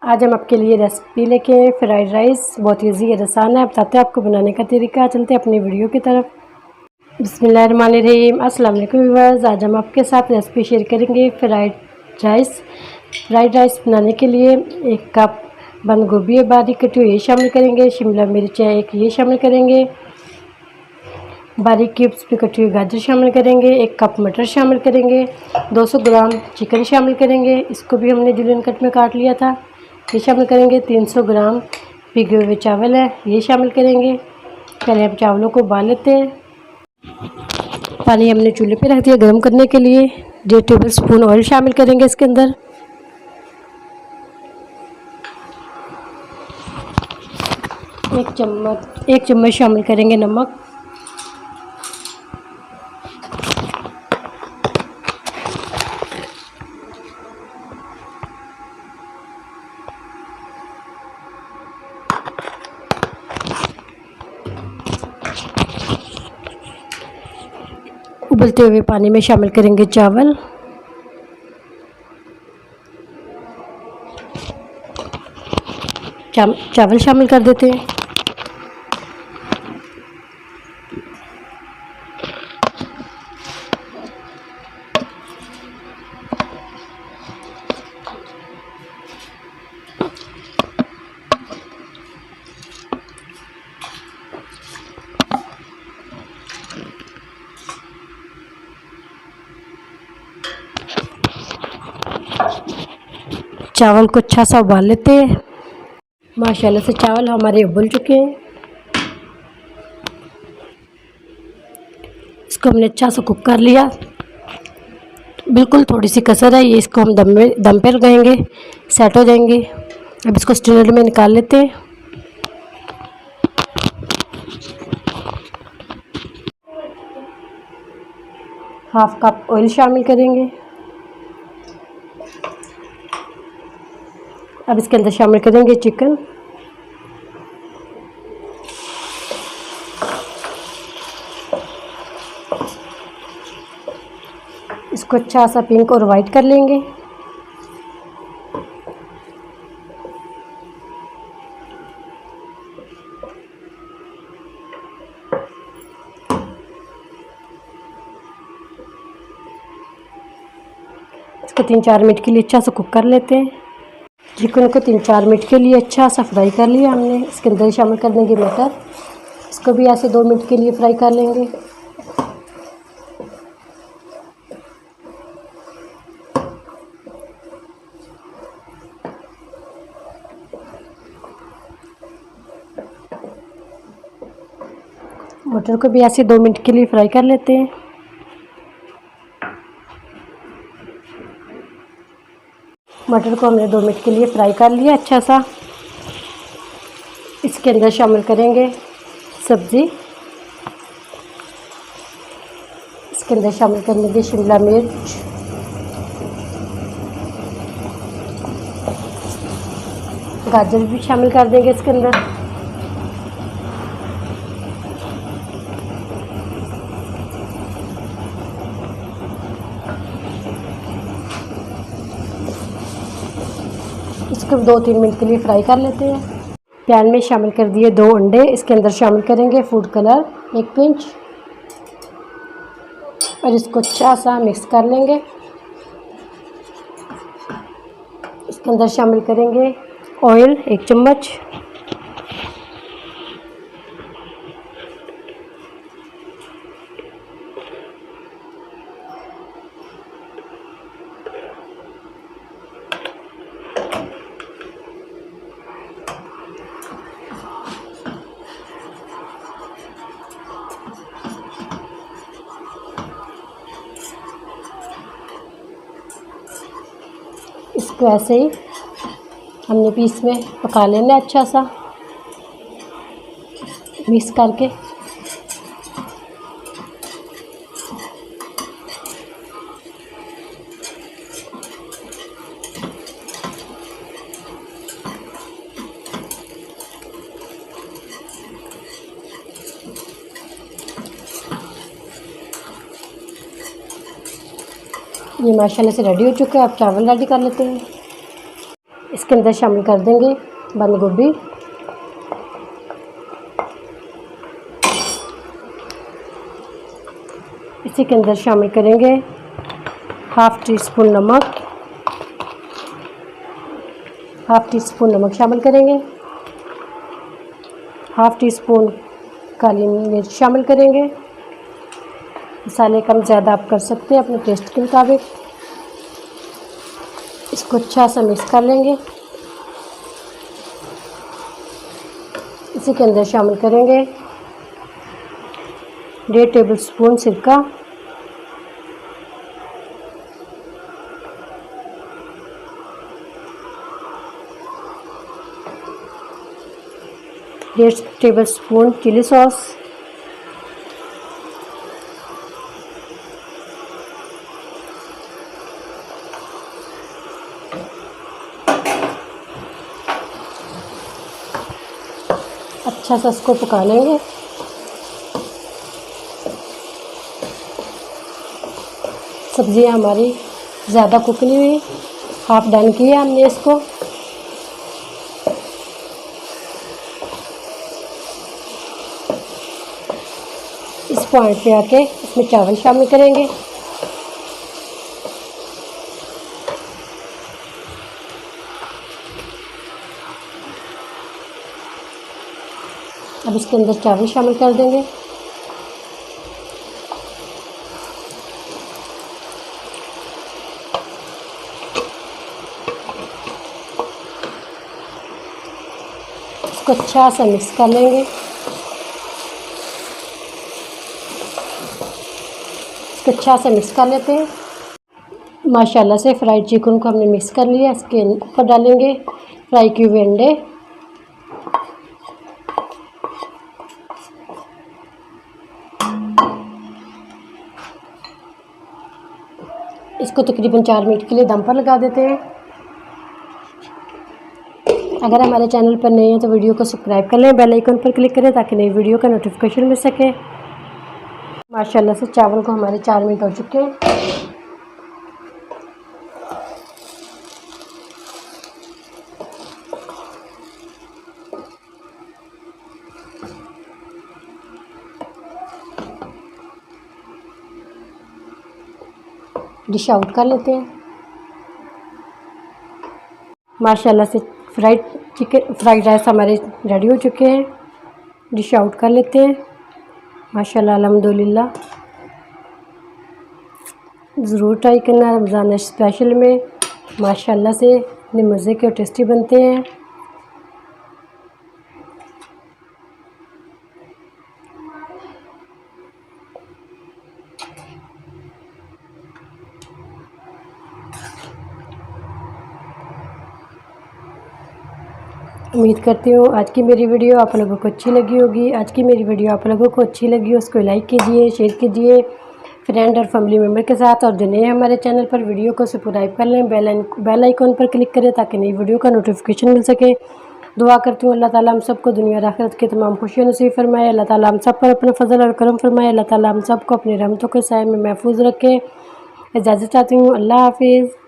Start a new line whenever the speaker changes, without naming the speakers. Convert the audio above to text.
आज हम आपके लिए रेसिपी लेके आए फ्राइड राइस। बहुत ईजी और आसान है। बताते हैं आपको बनाने का तरीका। चलते हैं अपनी वीडियो की तरफ। बिस्मिल्लाहिर्रहमानिर्रहीम। अस्सलाम वालेकुम व्यूअर्स। आज हम आपके साथ रेसिपी शेयर करेंगे फ्राइड राइस। फ्राइड राइस बनाने के लिए 1 कप बंद गोभी है बारीक कटी हुई, ये शामिल करेंगे। शिमला मिर्च है 1, ये शामिल करेंगे। बारीक क्यूब्स में कटी हुई गाजर शामिल करेंगे। 1 कप मटर शामिल करेंगे। 200 ग्राम चिकन शामिल करेंगे, इसको भी हमने जूलियन कट में काट लिया था, ये शामिल करेंगे। 300 ग्राम भिगे हुए चावल है, ये शामिल करेंगे। पहले हम चावलों को उबाल लेते हैं। पानी हमने चूल्हे पे रख दिया गर्म करने के लिए। 1.5 टेबलस्पून ऑयल शामिल करेंगे इसके अंदर। एक चम्मच शामिल करेंगे नमक। उबलते हुए पानी में शामिल करेंगे चावल। चावल शामिल कर देते हैं। चावल को अच्छा सा उबाल लेते हैं। माशाल्लाह से चावल हमारे उबल चुके हैं। इसको हमने अच्छा सा कुक कर लिया। बिल्कुल थोड़ी सी कसर है, ये इसको हम दम पे लगाएंगे, सेट हो जाएंगे। अब इसको स्ट्रेनर में निकाल लेते हैं। हाफ कप ऑयल शामिल करेंगे। अब इसके अंदर शामिल करेंगे चिकन। इसको अच्छा सा पिंक और वाइट कर लेंगे। इसको 3-4 मिनट के लिए अच्छा सा कुक कर लेते हैं। चिकन को 3-4 मिनट के लिए अच्छा सा फ्राई कर लिया हमने। इसके अंदर शामिल कर देंगे मटर, इसको भी ऐसे 2 मिनट के लिए फ्राई कर लेंगे। मटर को भी ऐसे 2 मिनट के लिए फ्राई कर लेते हैं। मटर को हमने 2 मिनट के लिए फ्राई कर लिया अच्छा सा। इसके अंदर शामिल करेंगे सब्ज़ी। इसके अंदर शामिल कर लेंगे शिमला मिर्च, गाजर भी शामिल कर देंगे इसके अंदर। इसको 2-3 मिनट के लिए फ्राई कर लेते हैं। पैन में शामिल कर दिए 2 अंडे। इसके अंदर शामिल करेंगे फूड कलर 1 पिंच और इसको अच्छा सा मिक्स कर लेंगे। इसके अंदर शामिल करेंगे ऑयल 1 चम्मच। इसको ऐसे ही हमने पीस में पका लेना है अच्छा सा मिक्स करके। ये माशाल्लाह से रेडी हो चुका है। आप चावल रेडी कर लेते हैं। इसके अंदर शामिल कर देंगे बंद गोभी, इसी के अंदर शामिल करेंगे हाफ़ टी स्पून नमक, हाफ़ टी स्पून नमक शामिल करेंगे, हाफ़ टी स्पून काली मिर्च शामिल करेंगे। मसाले कम ज़्यादा आप कर सकते हैं अपने टेस्ट के मुताबिक। इसको अच्छा सा मिक्स कर लेंगे। इसी के अंदर शामिल करेंगे 1.5 टेबल स्पून सिरका, डेढ़ टेबल स्पून चिली सॉस, अच्छा सा इसको पका लेंगे। सब्जियां हमारी ज़्यादा कुक नहीं हुई, हाफ डन किया हमने इसको। इस पॉइंट पे आके इसमें चावल शामिल करेंगे। अब इसके अंदर चावल शामिल कर देंगे। इसको अच्छा सा मिक्स कर लेंगे। इसको अच्छा से मिक्स कर लेते हैं। माशाल्लाह से फ्राइड चिकन को हमने मिक्स कर लिया। इसके ऊपर डालेंगे फ्राई किए हुए अंडे, इसको तकरीबन 4 मिनट के लिए दम पर लगा देते हैं। अगर हमारे चैनल पर नए हैं तो वीडियो को सब्सक्राइब कर लें, बेल आइकन पर क्लिक करें ताकि नई वीडियो का नोटिफिकेशन मिल सके। माशाल्लाह से चावल को हमारे 4 मिनट हो चुके हैं। डिश आउट कर लेते हैं। माशाल्लाह से फ्राइड राइस हमारे रेडी हो चुके हैं। डिश आउट कर लेते हैं। माशाल्लाह अल्हम्दुलिल्लाह, ज़रूर ट्राई करना रमज़ान स्पेशल में। माशाल्लाह से इतने मज़े के और टेस्टी बनते हैं। उम्मीद करती हूँ आज की मेरी वीडियो आप लोगों को अच्छी लगी होगी। आज की मेरी वीडियो आप लोगों को अच्छी लगी हो उसको लाइक कीजिए, शेयर कीजिए फ्रेंड और फैमिली मेम्बर के साथ। और जो नए हमारे चैनल पर वीडियो को सब्सक्राइब कर लें, बेल आइकन पर क्लिक करें ताकि नई वीडियो का नोटिफिकेशन मिल सके। दुआ करती हूँ अल्लाह ताला हम सबको दुनिया और आखिरत की तमाम खुशियाँ नसीब फरमाए। अल्लाह ताला हम सब पर अपना फजल और करम फरमाए। अल्लाह ताला हम सबको अपनी रहमतों के साए में महफूज रखे। इजाज़त चाहती हूँ। अल्लाह हाफिज़।